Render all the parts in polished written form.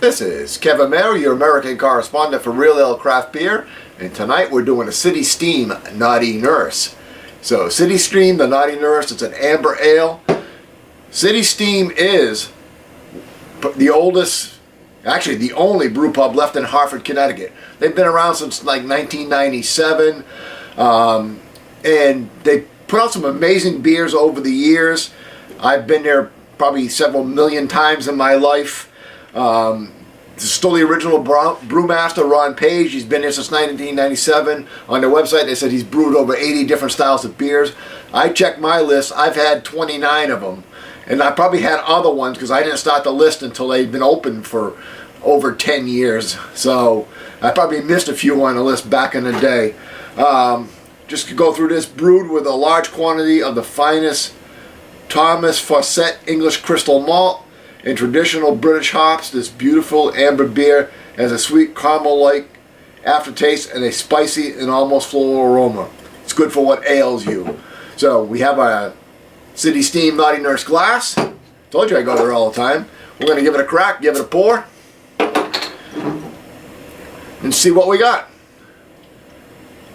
This is Kevin Mayo, your American correspondent for Real Ale Craft Beer, and tonight we're doing a City Steam Naughty Nurse. So City Steam, the Naughty Nurse, it's an amber ale. City Steam is the oldest, actually the only brew pub left in Hartford, Connecticut. They've been around since like 1997, and they put out some amazing beers over the years. I've been there probably several million times in my life. This is still the original brewmaster, Ron Page. He's been there since 1997. On their website, they said he's brewed over 80 different styles of beers. I checked my list. I've had 29 of them. And I probably had other ones because I didn't start the list until they'd been open for over 10 years. So I probably missed a few on the list back in the day. Just to go through this, brewed with a large quantity of the finest Thomas Fawcett English Crystal Malt and traditional British hops. This beautiful amber beer has a sweet caramel-like aftertaste and a spicy and almost floral aroma. It's good for what ails you. So we have a City Steam Naughty Nurse glass. Told you I go there all the time. We're going to give it a crack, give it a pour, and see what we got.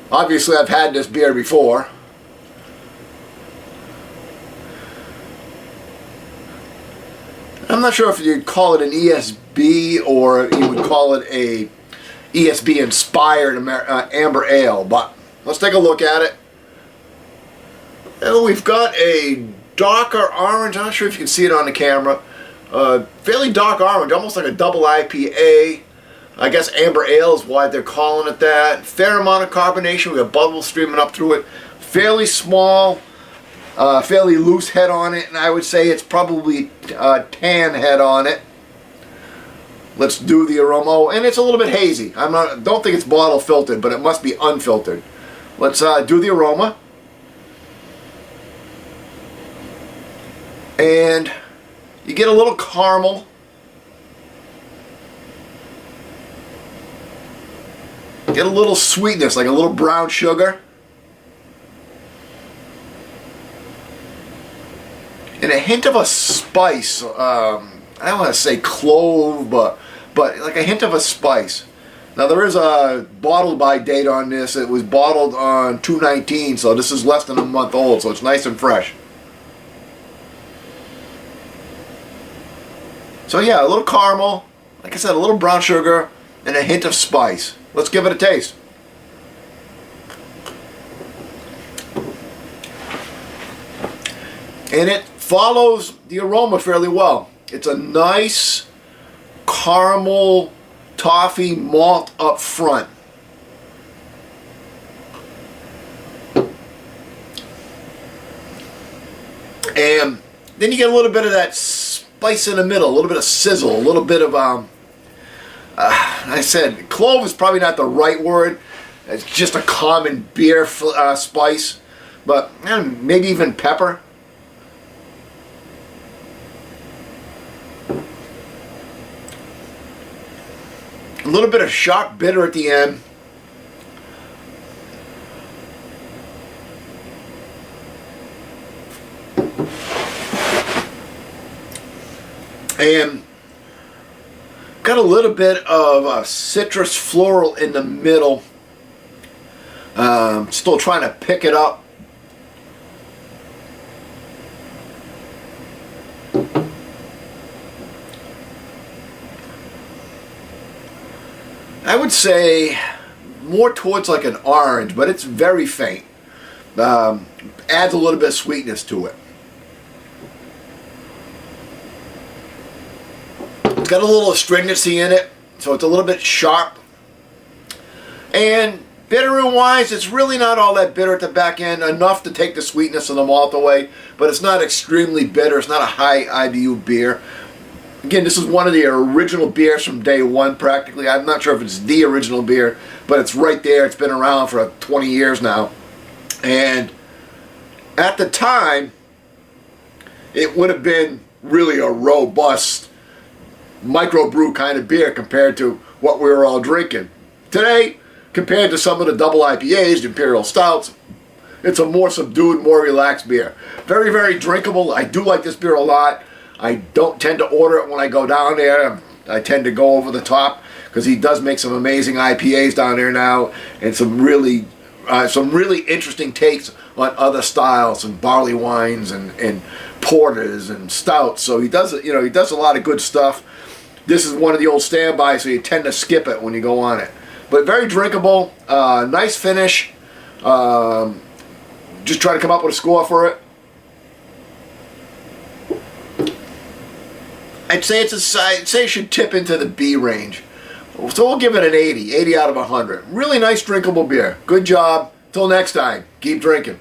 Obviously I've had this beer before. I'm not sure if you'd call it an ESB or you would call it a ESB inspired amber ale, but let's take a look at it. And we've got a darker orange. I'm not sure if you can see it on the camera. Fairly dark orange, almost like a double IPA. I guess amber ale is why they're calling it that. Fair amount of carbonation. We got bubbles streaming up through it. Fairly small. Fairly loose head on it, and I would say it's probably a tan head on it. Let's do the aroma. Oh, and it's a little bit hazy. Don't think it's bottle filtered, but it must be unfiltered. Let's do the aroma. And you get a little caramel. Get a little sweetness, like a little brown sugar. And a hint of a spice. I don't want to say clove, but like a hint of a spice. Now there is a bottled by date on this. It was bottled on 2/19, so this is less than a month old, so it's nice and fresh. So yeah, a little caramel, like I said, a little brown sugar, and a hint of spice. Let's give it a taste. And it follows the aroma fairly well. It's a nice caramel toffee malt up front. And then you get a little bit of that spice in the middle, a little bit of sizzle, a little bit of, I said, clove is probably not the right word. It's just a common beer spice, but maybe even pepper. A little bit of sharp bitter at the end. And got a little bit of a citrus floral in the middle. Still trying to pick it up. I would say more towards like an orange, but it's very faint. Adds a little bit of sweetness to it. It's got a little astringency in it, so it's a little bit sharp. And bittering wise, it's really not all that bitter at the back end, enough to take the sweetness of the malt away, but it's not extremely bitter. It's not a high IBU beer. Again, this is one of the original beers from day one, practically. I'm not sure if it's the original beer, but it's right there. It's been around for 20 years now. And at the time, it would have been really a robust microbrew kind of beer compared to what we were all drinking. Today, compared to some of the double IPAs, the Imperial Stouts, it's a more subdued, more relaxed beer. Very, very drinkable. I do like this beer a lot. I don't tend to order it when I go down there. I tend to go over the top because he does make some amazing IPAs down there now, and some really interesting takes on other styles and barley wines and porters and stouts. So he does a lot of good stuff. This is one of the old standbys, so you tend to skip it when you go on it. But very drinkable, nice finish. Just try to come up with a score for it. I'd say it should tip into the B range. So we'll give it an 80 out of 100. Really nice drinkable beer. Good job. Till next time, keep drinking.